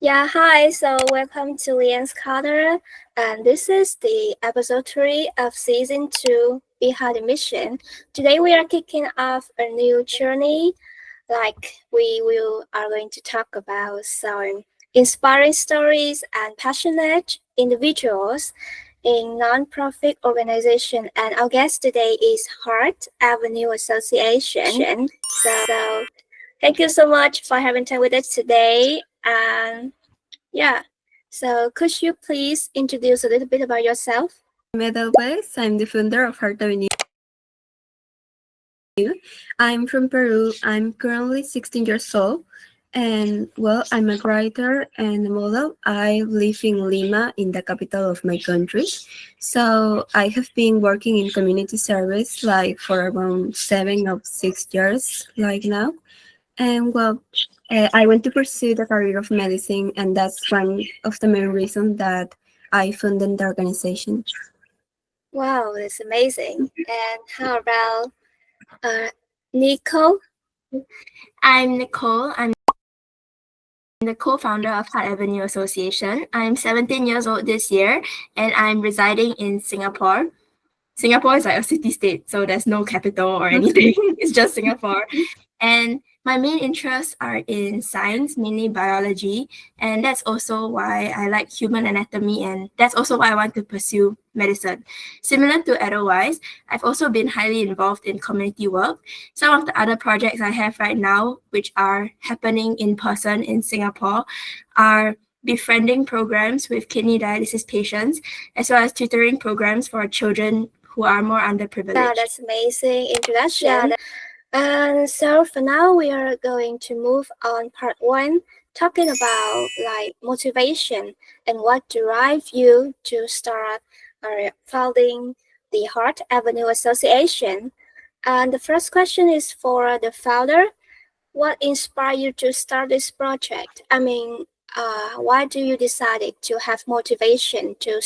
Yeah, hi. So welcome to Lian's Corner, and this is the episode 3 of season 2 Behind the Mission. Today we are kicking off a new journey. We are going to talk about some inspiring stories and passionate individuals in non-profit organization. And our guest today is Heart Avenue Association. So thank you so much for having time with us today. And yeah, so could you please introduce a little bit about yourself? Edelweiss. I'm the founder of Heart Avenue. I'm from Peru. I'm currently 16 years old. And well, I'm a writer and a model. I live in Lima, in the capital of my country. So I have been working in community service like for around 7 or 6 years, like now. And well, I want to pursue the career of medicine, and that's one of the main reasons that I funded the organization. Wow, that's amazing. And how about uh, Nico? I'm Nicole. I'm the co-founder of Heart Avenue Association. I'm 17 years old this year, and I'm residing in Singapore. Singapore is like a city-state, so there's no capital or anything. It's just Singapore. And my main interests are in science, mainly biology, and that's also why I like human anatomy, and that's also why I want to pursue medicine. Similar to Edelweiss, I've also been highly involved in community work. Some of the other projects I have right now, which are happening in person in Singapore, are befriending programs with kidney dialysis patients, as well as tutoring programs for children who are more underprivileged. Yeah, that's amazing introduction. And so for now, we are going to move on part 1, talking about like motivation and what drives you to start or founding the Heart Avenue Association. And the first question is for the founder. What inspired you to start this project? Why do you decided to have motivation to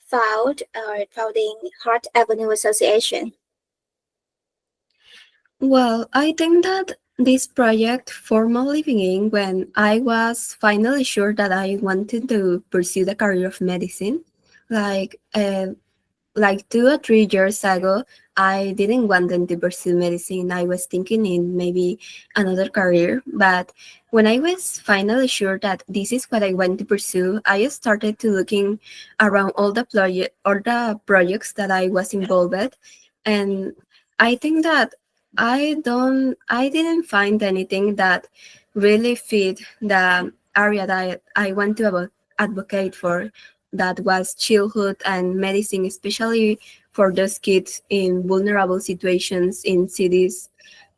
founding Heart Avenue Association? Well, I think that this project formally began when I was finally sure that I wanted to pursue the career of medicine. Like, uh, like 2 or 3 years ago, I didn't want them to pursue medicine. I was thinking in maybe another career. But when I was finally sure that this is what I want to pursue, I started to looking around all the projects that I was involved with, and I think that I didn't find anything that really fit the area that I want to advocate for, that was childhood and medicine, especially for those kids in vulnerable situations in cities,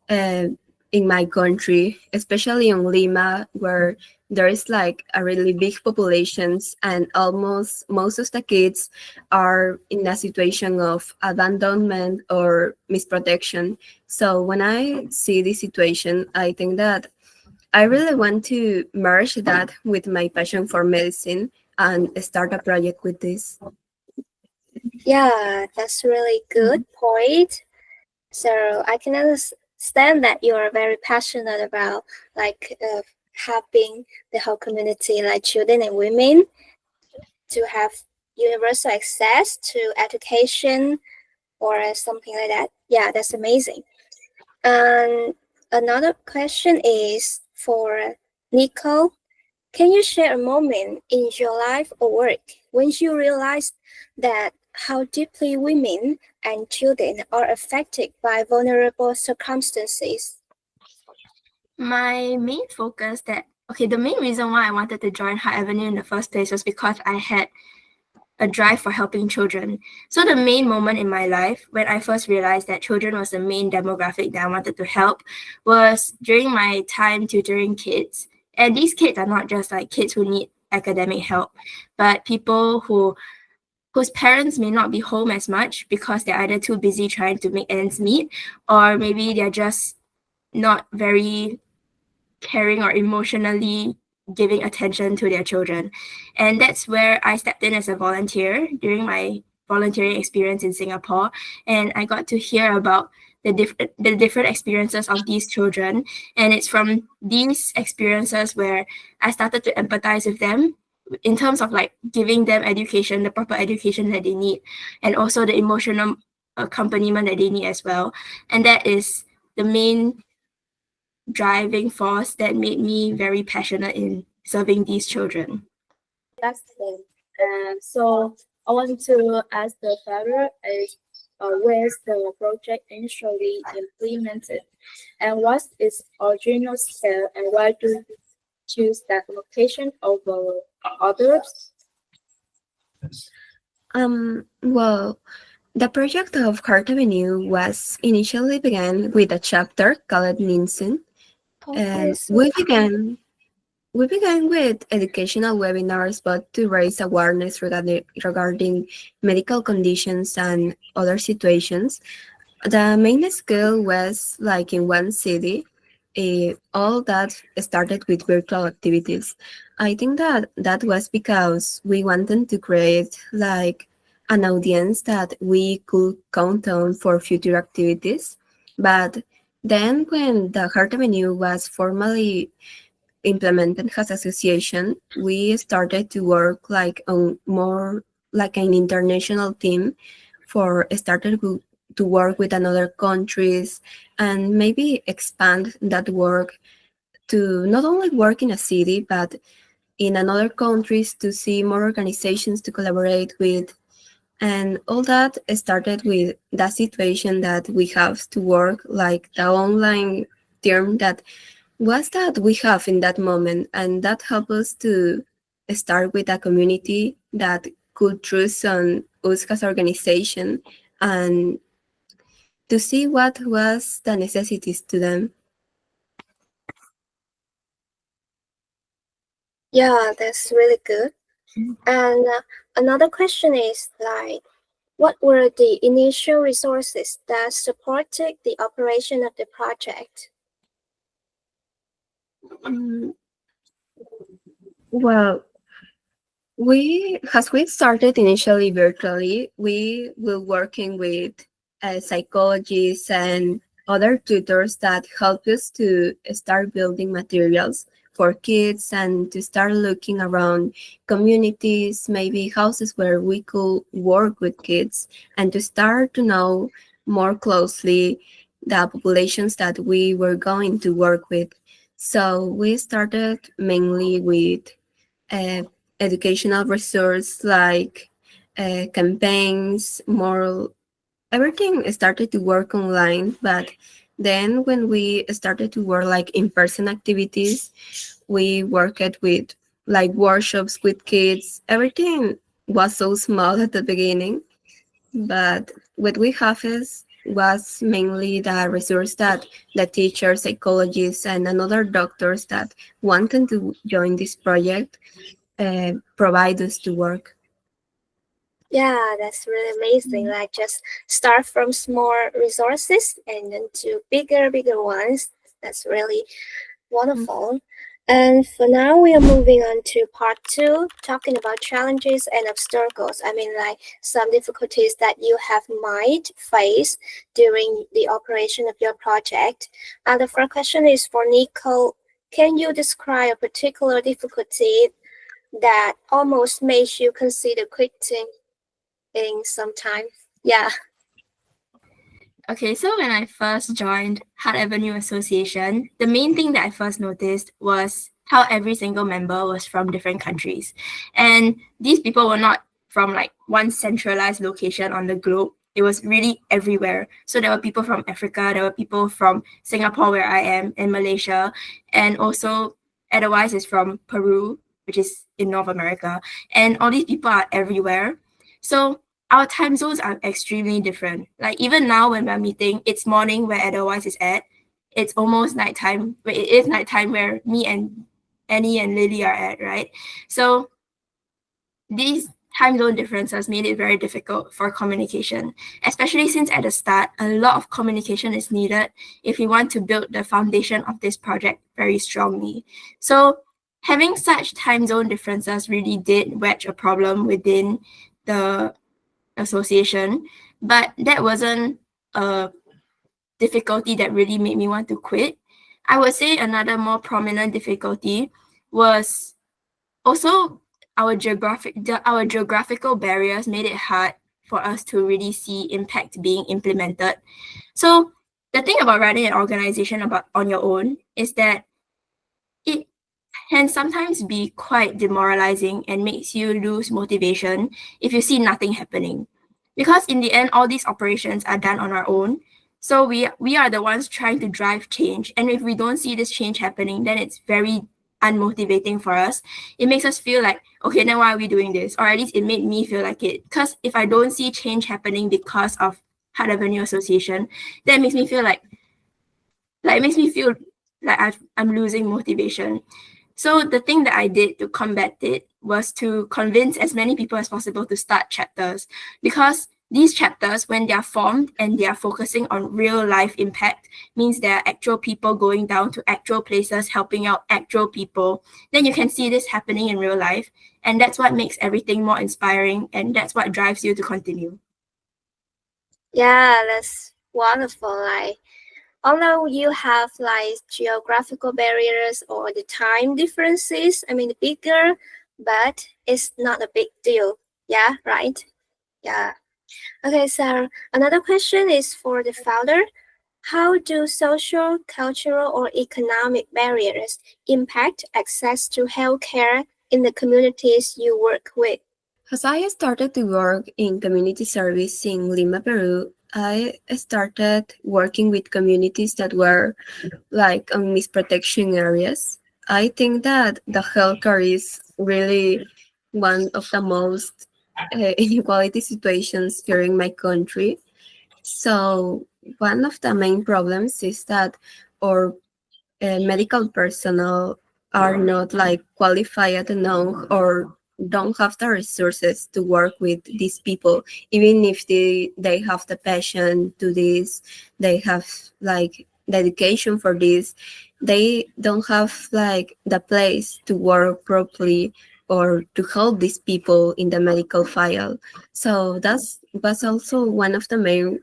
uh, in my country, especially in Lima, where there is like a really big populations, and almost most of the kids are in a situation of abandonment or misprotection. So when I see this situation, I think that I really want to merge that with my passion for medicine and start a project with this. Yeah, that's really good point. So I can understand that you are very passionate about helping the whole community, like children and women, to have universal access to education or something like that. Yeah, that's amazing. And another question is for Nico. Can you share a moment in your life or work when you realized that how deeply women and children are affected by vulnerable circumstances? My main focus the main reason why I wanted to join Heart Avenue in the first place was because I had a drive for helping children. So the main moment in my life when I first realized that children was the main demographic that I wanted to help was during my time tutoring kids. And these kids are not just like kids who need academic help, but people whose parents may not be home as much because they're either too busy trying to make ends meet, or maybe they're just not very caring or emotionally giving attention to their children. And that's where I stepped in as a volunteer during my volunteering experience in Singapore. And I got to hear about the different experiences of these children. And it's from these experiences where I started to empathize with them in terms of like giving them education, the proper education that they need, and also the emotional accompaniment that they need as well. And that is the main driving force that made me very passionate in serving these children. That's the thing. And so I want to ask the founder is where's the project initially implemented and what's its original scale and why do you choose that location over others? Well, the project of Heart Avenue was initially began with a chapter called MISSON, Okay, and so we began with educational webinars, but to raise awareness regarding medical conditions and other situations. The main skill was like in one city. All that started with virtual activities. I think that that was because we wanted to create like an audience that we could count on for future activities. But then when the Heart Avenue was formally implemented as association, we started to work like on more like an international team for started to work with another countries and maybe expand that work to not only work in a city but in another countries to see more organizations to collaborate with, and all that started with that situation that we have to work like the online term that was that we have in that moment, and that helped us to start with a community that could trust on us as organization and to see what was the necessities to them. yeah, that's really good. And another question is like, what were the initial resources that supported the operation of the project? Mm, Well, as we started initially virtually, we were working with psychologists and other tutors that help us to start building materials for kids and to start looking around communities, maybe houses where we could work with kids and to start to know more closely the populations that we were going to work with. So we started mainly with uh, educational resources like campaigns, moral, everything started to work online. But then when we started to work like in-person activities, we worked with like workshops with kids. Everything was so small at the beginning, but what we have is was mainly the resource that the teachers, psychologists, and another doctors that wanted to join this project provide us to work. Yeah, that's really amazing. Like just start from small resources and then to bigger ones. That's really wonderful. And for now, we are moving on to part two, talking about challenges and obstacles. I mean, like some difficulties that you have might face during the operation of your project. And the first question is for Nico. Can you describe a particular difficulty that almost makes you consider quitting in some time? Yeah. Okay, so when I first joined Heart Avenue Association, the main thing that I first noticed was how every single member was from different countries. And these people were not from like one centralized location on the globe. It was really everywhere. So there were people from Africa, there were people from Singapore, where I am, in Malaysia, and also otherwise is from Peru, which is in North America. And all these people are everywhere. So our time zones are extremely different. Like even now when we're meeting, it's morning where otherwise is at. It's almost nighttime. It is nighttime where me and Annie and Lily are at, right? So these time zone differences made it very difficult for communication, especially since at the start, a lot of communication is needed if we want to build the foundation of this project very strongly. So having such time zone differences really did wedge a problem within the association, but that wasn't a difficulty that really made me want to quit. I would say another more prominent difficulty was also our geographical barriers made it hard for us to really see impact being implemented. So the thing about running an organization on your own is that it can sometimes be quite demoralizing and makes you lose motivation if you see nothing happening. Because in the end, all these operations are done on our own. So we are the ones trying to drive change. And if we don't see this change happening, then it's very unmotivating for us. It makes us feel like, okay, then why are we doing this? Or at least it made me feel like it. Because if I don't see change happening because of Heart Avenue Association, that makes me feel like it makes me feel like I'm losing motivation. So the thing that I did to combat it was to convince as many people as possible to start chapters, because these chapters, when they are formed and they are focusing on real life impact, means there are actual people going down to actual places, helping out actual people. Then you can see this happening in real life. And that's what makes everything more inspiring. And that's what drives you to continue. Yeah, that's wonderful. Like, although you have like geographical barriers or the time differences, I mean, bigger, but it's not a big deal. Yeah, right? Yeah. Okay, so another question is for the founder. How do social, cultural, or economic barriers impact access to healthcare in the communities you work with? As I started to work in community service in Lima, Peru, I started working with communities that were like on misprotection areas. I think that the healthcare is really one of the most inequality situations here in my country. So one of the main problems is that our medical personnel are not like qualified enough or don't have the resources to work with these people, even if they have the passion to this, they have like dedication for this, they don't have like the place to work properly or to help these people in the medical file. So that's was also one of the main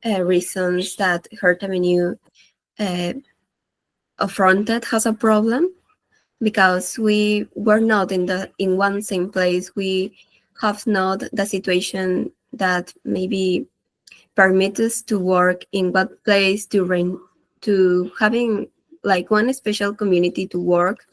reasons that Heart Avenue uh, affronted has a problem, because we were not in one same place. We have not the situation that maybe permit us to work in what place to having like one special community to work.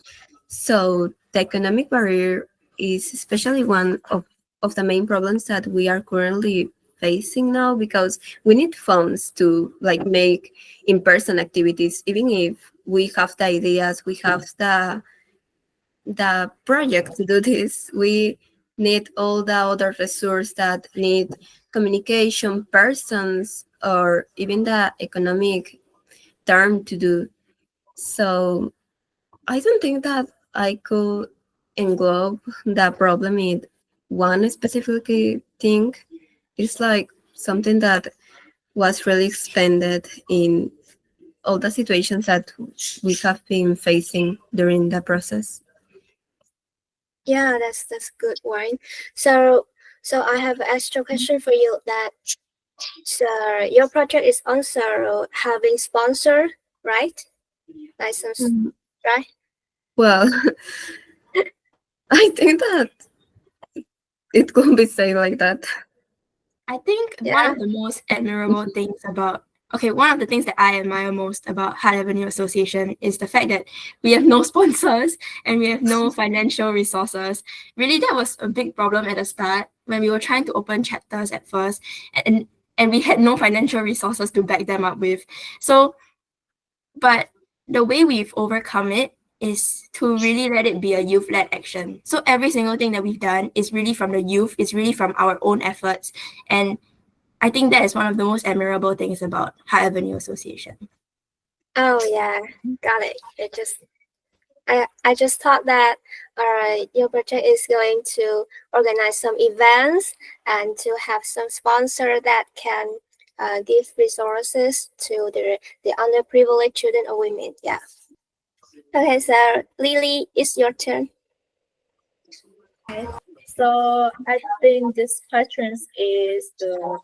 So the economic barrier is especially one of the main problems that we are currently facing now, because we need funds to like make in-person activities. Even if we have the ideas, we have the project to do this, we need all the other resources that need communication persons or even the economic term to do. So I don't think that I could englobe the problem in one specific thing. It's like something that was really expanded in all the situations that we have been facing during the process. Yeah, that's good one. So I have an extra question for you that so your project is also having sponsor, right? License, right? Well, I think that it could be said like that. I think one of the most admirable things one of the things that I admire most about Heart Avenue Association is the fact that we have no sponsors and we have no financial resources. Really, that was a big problem at the start when we were trying to open chapters at first, and we had no financial resources to back them up with. So, but the way we've overcome it is to really let it be a youth-led action. So every single thing that we've done is really from the youth, it's really from our own efforts. And I think that is one of the most admirable things about Heart Avenue Association. Oh yeah, got it. I just thought that your project is going to organize some events and to have some sponsor that can give resources to the underprivileged children or women. Yeah. Okay, so Lily, it's your turn. So I think this question is uh,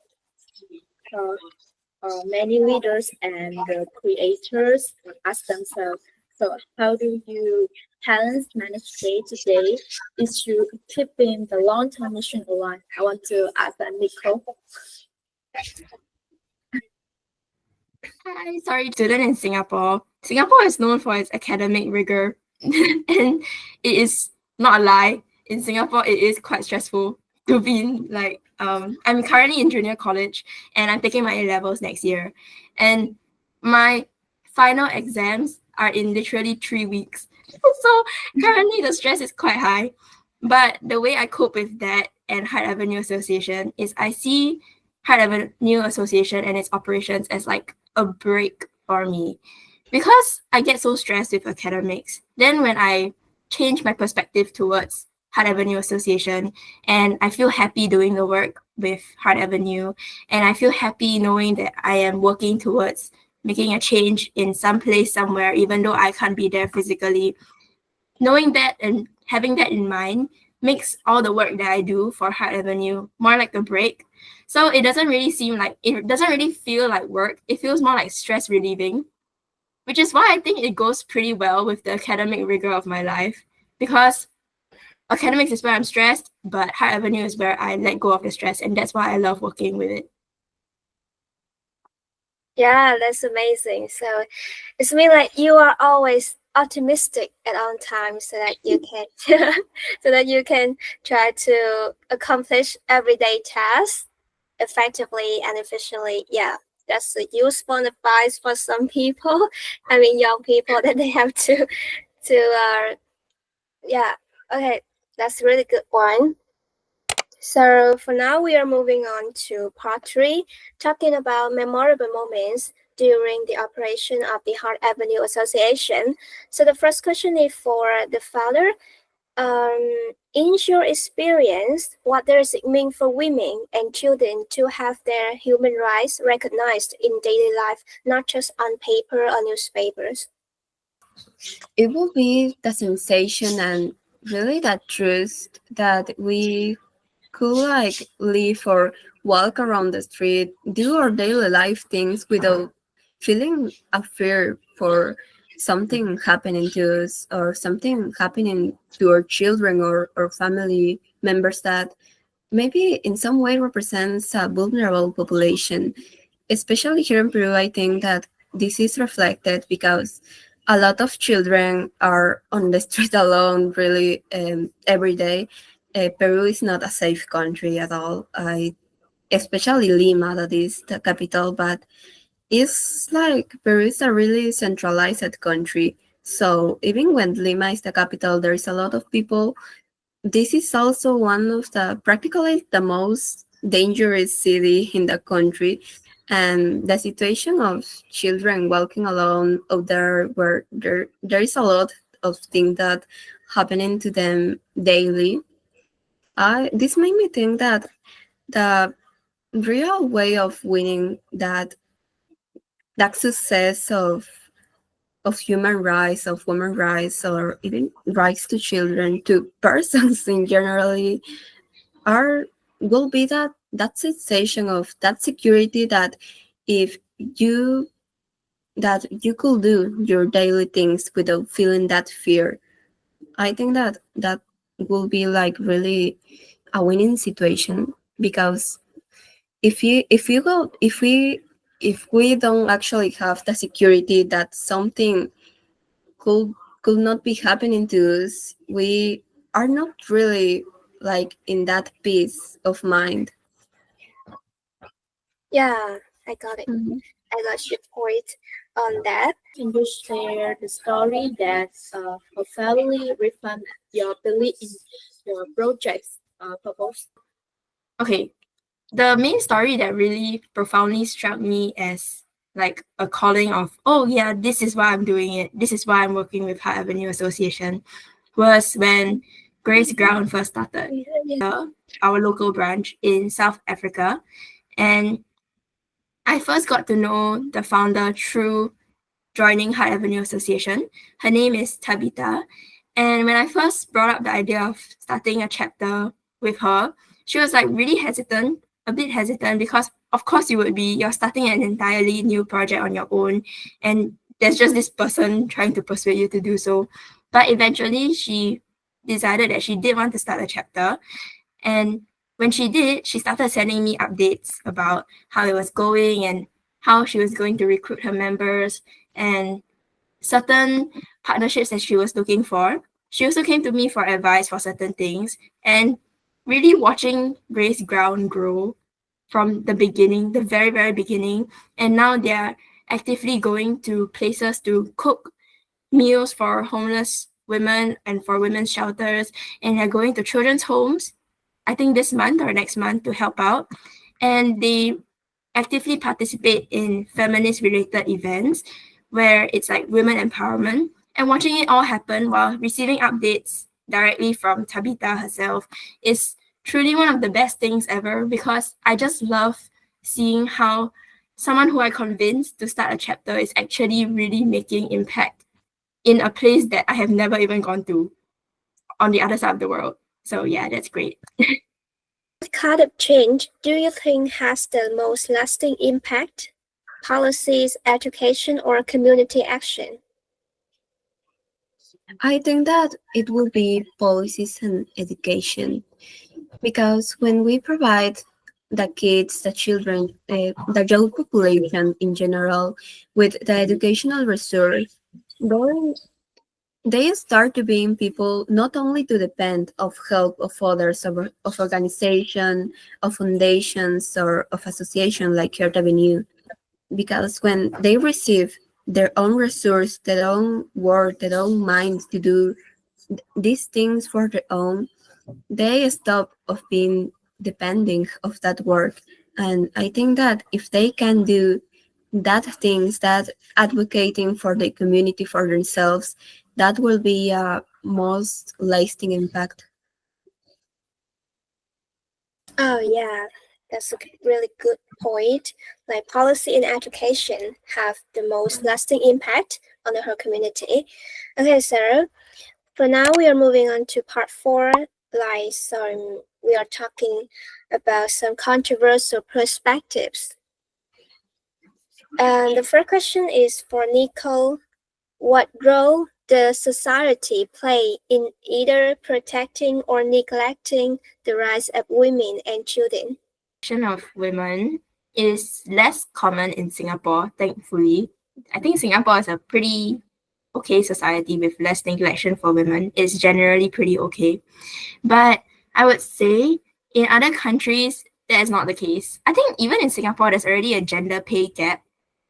many leaders and creators ask themselves, so how do you talents manage day-to-day issue keeping the long-term mission alive? I want to ask Nicole. Hi, sorry, student in Singapore. Singapore is known for its academic rigor, and it is not a lie. In Singapore, it is quite stressful to be in, like, I'm currently in junior college, and I'm taking my A levels next year, and my final exams are in literally 3 weeks. So currently, the stress is quite high. But the way I cope with that and Hyde Avenue Association is I see Hyde Avenue Association and its operations as like a break for me because I get so stressed with academics. Then when I change my perspective towards Hyde Avenue Association and I feel happy doing the work with Hyde Avenue and I feel happy knowing that I am working towards making a change in some place somewhere even though I can't be there physically. Knowing that and having that in mind makes all the work that I do for Hyde Avenue more like a break. So it doesn't really feel like work. It feels more like stress relieving, which is why I think it goes pretty well with the academic rigor of my life because academics is where I'm stressed, but Hyde Avenue is where I let go of the stress, and that's why I love working with it. Yeah, that's amazing. So it's mean like you are always optimistic at all times so that you can so that you can try to accomplish everyday tasks effectively and efficiently. Yeah, that's a useful advice for some people. I mean young people that they have to yeah. Okay, that's a really good one. So for now, we are moving on to part 3, talking about memorable moments during the operation of the Hart Avenue Association. So the first question is for the founder. In your experience, what does it mean for women and children to have their human rights recognized in daily life, not just on paper or newspapers? It will be the sensation and really that truth that we could like live or walk around the street, do our daily life things without feeling a fear for something happening to us or something happening to our children or family members that maybe in some way represents a vulnerable population. Especially here in Peru, I think that this is reflected because a lot of children are on the street alone really every day. Peru is not a safe country at all. Especially Lima, that is the capital, but it's like Peru is a really centralized country. So even when Lima is the capital, there is a lot of people. This is also one of the practically the most dangerous city in the country. And the situation of children walking alone out there where there is a lot of things that happening to them daily. This made me think that the real way of winning that success of human rights, of women rights, or even rights to children, to persons in generally, are will be that sensation of that security that if you you could do your daily things without feeling that fear. I think that will be like really a winning situation because if we don't actually have the security that something could could not be happening to us, we are not really like in that peace of mind. Yeah, I got it. Mhm. I got your point on that. Can you share the story that profoundly refund your belief in your project's purpose? Okay, the main story that really profoundly struck me as like a calling of, oh yeah, this is why I'm doing it, this is why I'm working with Hart Avenue Association, was when Grace Ground first started our local branch in South Africa. And I first got to know the founder through joining Hart Avenue Association. Her name is Tabitha. And when I first brought up the idea of starting a chapter with her, she was like really hesitant, a bit hesitant, because of course you're starting an entirely new project on your own, and there's just this person trying to persuade you to do so. But eventually she decided that she did want to start a chapter. And when she did, she started sending me updates about how it was going and how she was going to recruit her members and certain partnerships that she was looking for. She also came to me for advice for certain things, and really watching Grace Ground grow from the beginning, the very, very beginning. And now they're actively going to places to cook meals for homeless women and for women's shelters. And they're going to children's homes, I think this month or next month, to help out. And they actively participate in feminist related events where it's like women empowerment, and watching it all happen while receiving updates directly from Tabitha herself is truly one of the best things ever, because I just love seeing how someone who I convinced to start a chapter is actually really making impact in a place that I have never even gone to on the other side of the world. So yeah, that's great. What kind of change do you think has the most lasting impact? Policies, education, or community action? I think that it will be policies and education, because when we provide the kids, the children, the young population in general with the educational resource, then they start to being people not only to depend of help of others, of organization, of foundations, or of association like Earth Avenue, because when they receive their own resource, their own work, their own mind to do these things for their own, they stop of being depending of that work. And I think that if they can do that things, that advocating for the community, for themselves, that will be a most lasting impact. Oh, yeah, that's a really good point. Like policy and education have the most lasting impact on the whole community. Okay, Sarah, for now we are moving on to part 4. Like, we are talking about some controversial perspectives. And the first question is for Nicole. What role does society play in either protecting or neglecting the rights of women and children? Of women is less common in Singapore, thankfully. I think Singapore is a pretty okay society with less neglection for women. It's generally pretty okay. But I would say in other countries, that is not the case. I think even in Singapore, there's already a gender pay gap.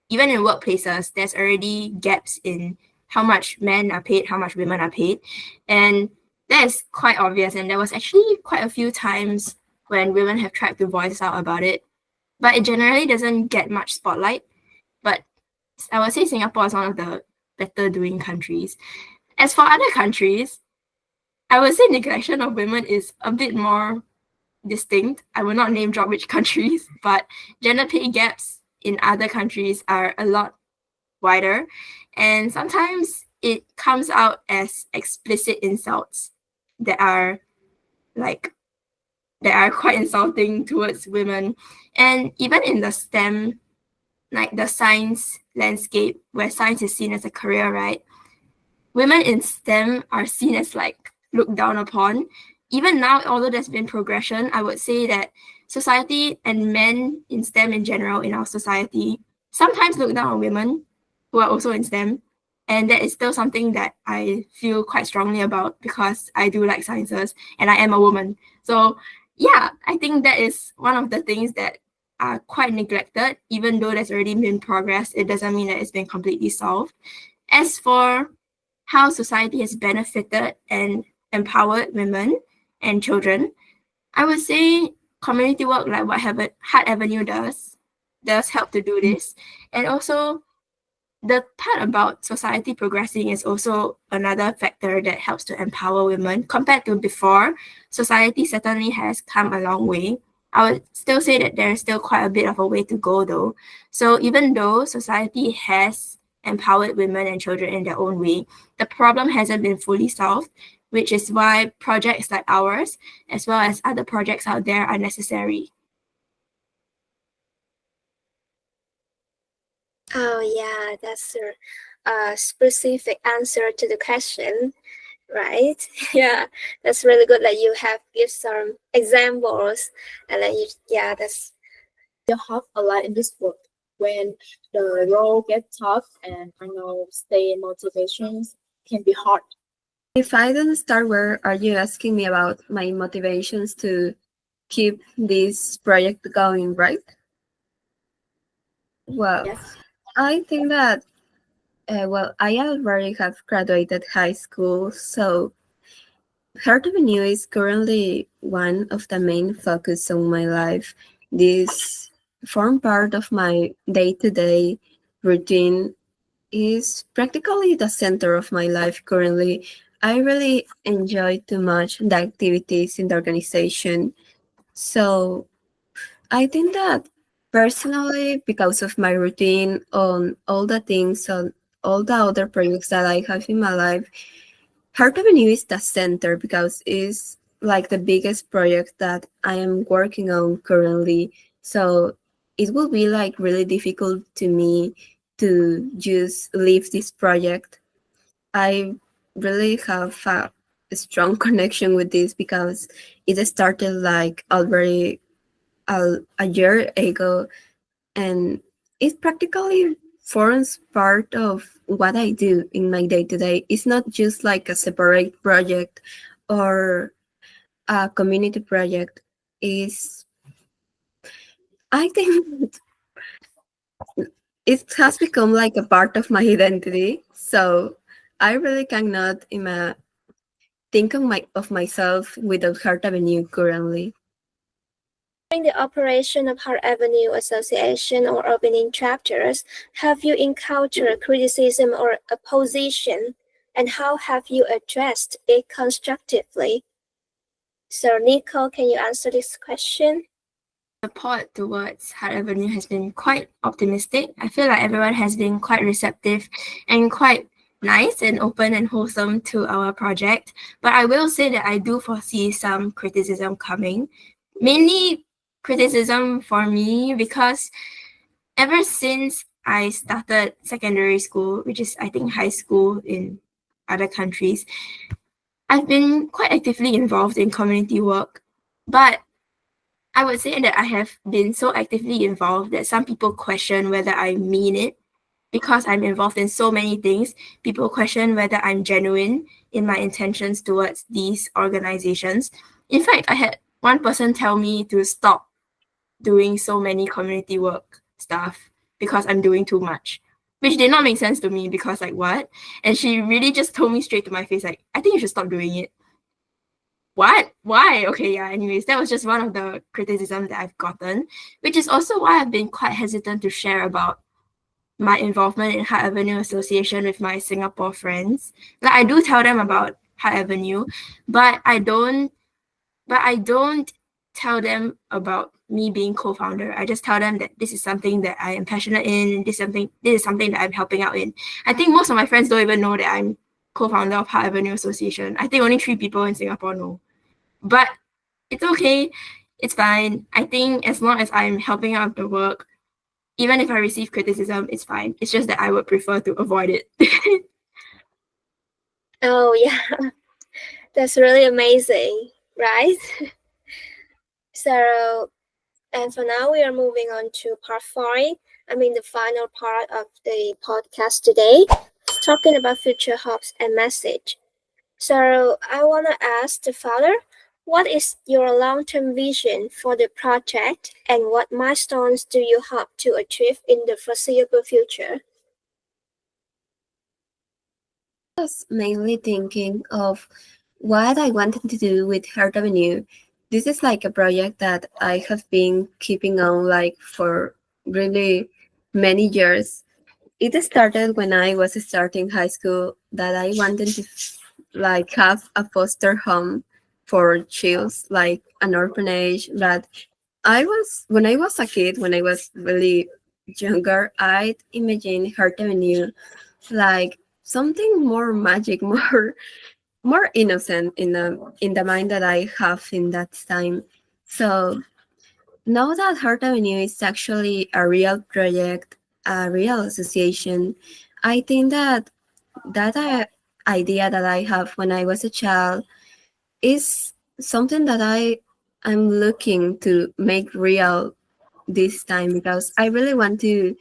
Even in workplaces, there's already gaps in how much men are paid, how much women are paid. And that is quite obvious. And there was actually quite a few times when women have tried to voice out about it. But it generally doesn't get much spotlight. But I would say Singapore is one of the better doing countries. As for other countries, I would say neglection of women is a bit more distinct. I will not name drop which countries, but gender pay gaps in other countries are a lot wider, and sometimes it comes out as explicit insults that are quite insulting towards women. And even in the STEM, like the science landscape where science is seen as a career, right? Women in STEM are seen as like looked down upon. Even now, although there's been progression, I would say that society and men in STEM in general in our society sometimes look down on women who are also in STEM. And that is still something that I feel quite strongly about, because I do like sciences and I am a woman. So yeah, I think that is one of the things that are quite neglected. Even though there's already been progress, it doesn't mean that it's been completely solved. As for how society has benefited and empowered women and children, I would say community work like what Heart Avenue does help to do this. And also the part about society progressing is also another factor that helps to empower women. Compared to before, society certainly has come a long way. I would still say that there is still quite a bit of a way to go though. So even though society has empowered women and children in their own way, the problem hasn't been fully solved, which is why projects like ours, as well as other projects out there, are necessary. Oh yeah, that's a specific answer to the question, right? Yeah, that's really good that you have give some examples and then you yeah, that's You have a lot in this work. When the role gets tough and I know staying motivations can be hard. If I don't start, where are you asking me about my motivations to keep this project going, right? Well, Yes. I think that, I already have graduated high school, so Heart Avenue is currently one of the main focus on my life. This form part of my day-to-day routine is practically the center of my life currently. I really enjoy too much the activities in the organization. So I think that personally, because of my routine on all the things on all the other projects that I have in my life, Heart Avenue is the center because it's like the biggest project that I am working on currently. So it will be like really difficult to me to just leave this project. I really have a strong connection with this because it started like already a year ago, and it practically forms part of what I do in my day to day. It's not just like a separate project or a community project. Is I think it has become like a part of my identity. So I really cannot think of myself without Heart Avenue currently. during the operation of Heart Avenue Association or opening chapters, have you encountered criticism or opposition, and how have you addressed it constructively? So, Nico, can you answer this question? Support towards Heart Avenue has been quite optimistic. I feel like everyone has been quite receptive and quite nice and open and wholesome to our project. But I will say that I do foresee some criticism coming. Mainly criticism for me because ever since I started secondary school, which is I think high school in other countries, I've been quite actively involved in community work. But I would say that I have been so actively involved that some people question whether I mean it because I'm involved in so many things. People question whether I'm genuine in my intentions towards these organizations. In fact, I had one person tell me to stop doing so many community work stuff because I'm doing too much, which did not make sense to me because, like, what? And she really just told me straight to my face, like, I think you should stop doing it. What? Why? Okay, yeah, anyways, that was just one of the criticism that I've gotten, which is also why I've been quite hesitant to share about my involvement in Heart Avenue Association with my Singapore friends. Like I do tell them about Heart Avenue, but I don't tell them about me being co-founder. I just tell them that this is something that I am passionate in. This is something that I'm helping out in. I think most of my friends don't even know that I'm co-founder of Heart Avenue Association. I think only 3 people in Singapore know. But it's okay. It's fine. I think as long as I'm helping out the work, even if I receive criticism, it's fine. It's just that I would prefer to avoid it. Oh, yeah, that's really amazing, right? So, and for now, we are moving on to part 5. I mean, the final part of the podcast today, talking about future hopes and message. So, I want to ask the father, what is your long-term vision for the project, and what milestones do you hope to achieve in the foreseeable future? I was mainly thinking of what I wanted to do with Heart Avenue. This is like a project that I have been keeping on like for really many years. It started when I was starting high school that I wanted to like have a foster home for childs, like an orphanage. But when I was a kid, when I was really younger, I'd imagine Heart Avenue like something more magic, more innocent in the mind that I have in that time. So now that Heart Avenue is actually a real project, a real association. I think that idea that I have when I was a child is something that I'm looking to make real this time, because I really want to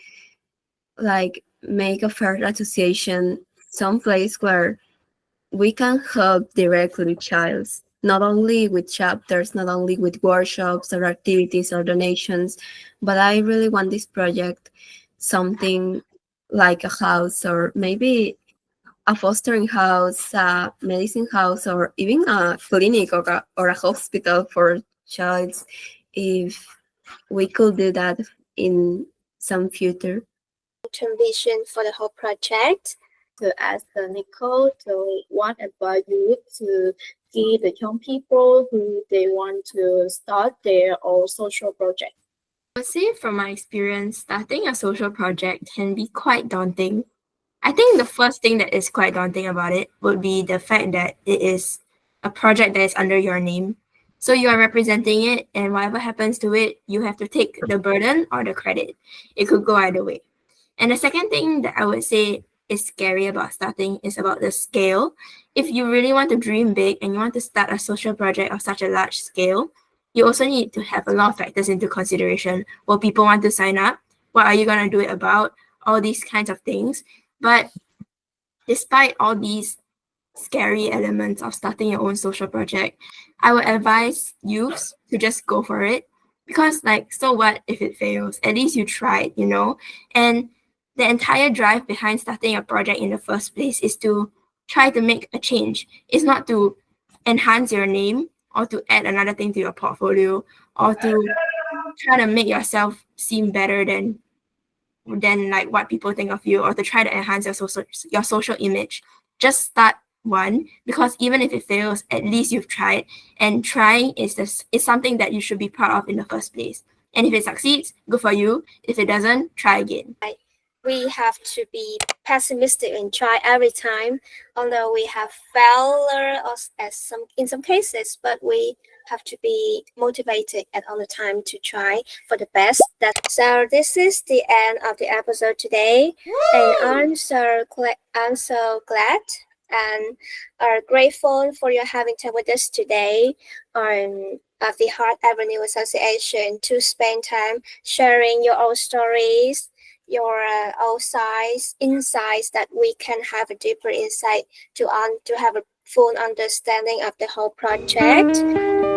like make a fair association, some place where we can help directly with childs, not only with chapters, not only with workshops or activities or donations, but I really want this project something like a house, or maybe a fostering house, a medicine house, or even a clinic or a hospital for childs, if we could do that in some future. Long-term vision for the whole project. To ask Nicole to what about you to give the young people who they want to start their own social project? I would say from my experience, starting a social project can be quite daunting. I think the first thing that is quite daunting about it would be the fact that it is a project that is under your name. So you are representing it, and whatever happens to it, you have to take the burden or the credit. It could go either way. And the second thing that I would say is scary about starting is about the scale. If you really want to dream big and you want to start a social project of such a large scale, you also need to have a lot of factors into consideration. Will people want to sign up? What are you going to do it about? All these kinds of things. But despite all these scary elements of starting your own social project, I would advise youths to just go for it. Because, like, so what if it fails? At least you tried, you know? And the entire drive behind starting a project in the first place is to try to make a change. It's not to enhance your name or to add another thing to your portfolio or to try to make yourself seem better than like what people think of you, or to try to enhance your social image. Just start one, because even if it fails, at least you've tried, and trying is something that you should be proud of in the first place. And if it succeeds, good for you. If it doesn't, try again. We have to be pessimistic and try every time, although we have failure in some cases, but we have to be motivated at all the time to try for the best. So this is the end of the episode today. And I'm so glad and are grateful for your having time with us today on of the Heart Avenue Association to spend time sharing your own stories, your own insights that we can have a deeper insight to have a full understanding of the whole project.